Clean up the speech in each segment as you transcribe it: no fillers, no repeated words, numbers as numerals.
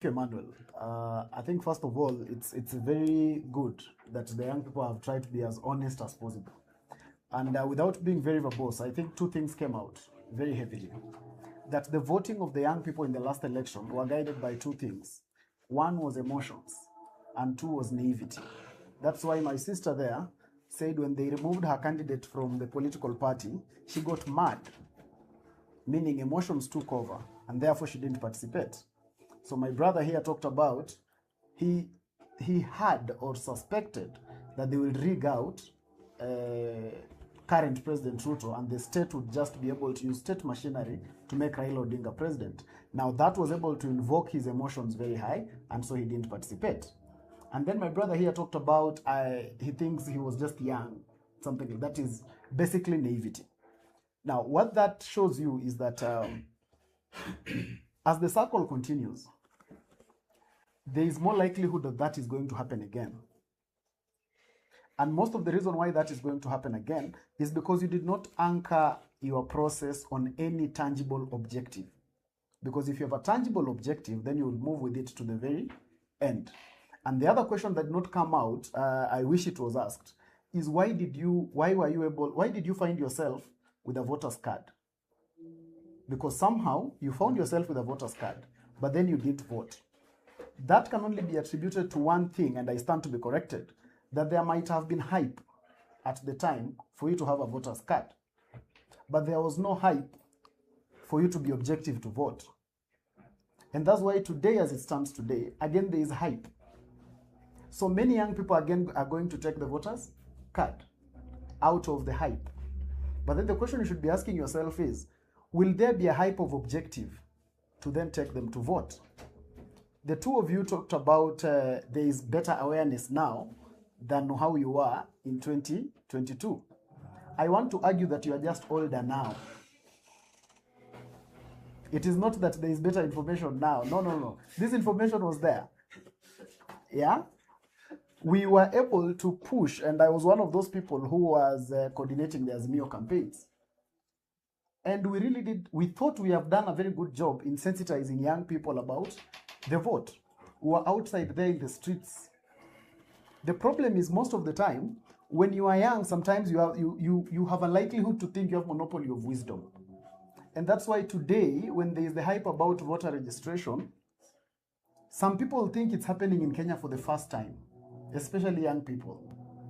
Emmanuel, I think first of all, it's very good that the young people have tried to be as honest as possible. And without being very verbose, I think two things came out very heavily. That the voting of the young people in the last election were guided by two things. One was emotions, and two was naivety. That's why my sister there said when they removed her candidate from the political party, she got mad, meaning emotions took over, and therefore she didn't participate. So my brother here talked about he had or suspected that they will rig out current President Ruto and the state would just be able to use state machinery to make Raila Odinga president. Now that was able to invoke his emotions very high, and so he didn't participate. And then my brother here talked about he thinks he was just young, something like that is basically naivety. Now what that shows you is that as the circle continues, there is more likelihood that that is going to happen again. And most of the reason why that is going to happen again is because you did not anchor your process on any tangible objective. Because if you have a tangible objective, then you will move with it to the very end. And the other question that did not come out, I wish it was asked, is why did you find yourself with a voter's card? Because somehow you found yourself with a voter's card, but then you didn't vote. That can only be attributed to one thing, and I stand to be corrected, that there might have been hype at the time for you to have a voter's card. But there was no hype for you to be objective to vote. And that's why today, as it stands today, again, there is hype. So many young people, again, are going to take the voter's card out of the hype. But then the question you should be asking yourself is, will there be a hype of objective to then take them to vote? The two of you talked about there is better awareness now than how you were in 2022. I want to argue that you are just older now. It is not that there is better information now. No. This information was there. Yeah? We were able to push, and I was one of those people who was coordinating the Azimio campaigns. And we thought we have done a very good job in sensitizing young people about the vote. We were outside there in the streets. The problem is most of the time, when you are young, sometimes you have a likelihood to think you have monopoly of wisdom. And that's why today, when there is the hype about voter registration, some people think it's happening in Kenya for the first time, especially young people.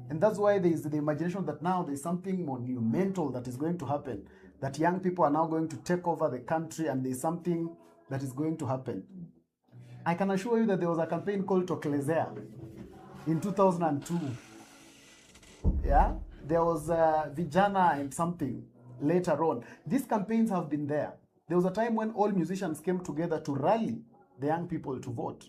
And that's why there is the imagination that now there is something monumental that is going to happen, that young people are now going to take over the country and there is something that is going to happen. I can assure you that there was a campaign called Tokelezea in 2002. Yeah? There was Vijana and something later on. These campaigns have been there. There was a time when all musicians came together to rally the young people to vote.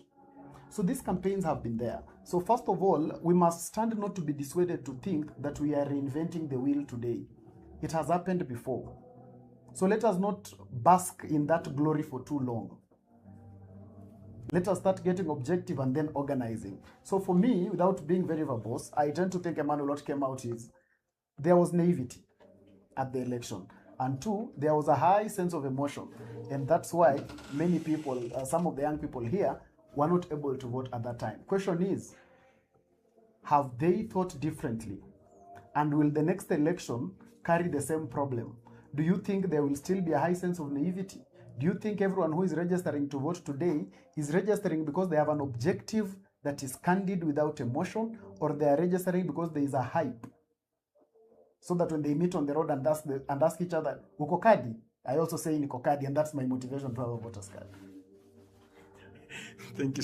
So these campaigns have been there. So first of all, we must stand not to be dissuaded to think that we are reinventing the wheel today. It has happened before. So let us not bask in that glory for too long. Let us start getting objective and then organizing. So for me, without being very verbose, I tend to think, Emmanuel, what came out is there was naivety at the election. And two, there was a high sense of emotion. And that's why many people, some of the young people here, were not able to vote at that time. Question is, have they thought differently? And will the next election carry the same problem? Do you think there will still be a high sense of naivety? Do you think everyone who is registering to vote today is registering because they have an objective that is candid without emotion, or they are registering because there is a hype? So that when they meet on the road and ask each other, uko kadi? I also say niko kadi, and that's my motivation to have a voter's card. Thank you.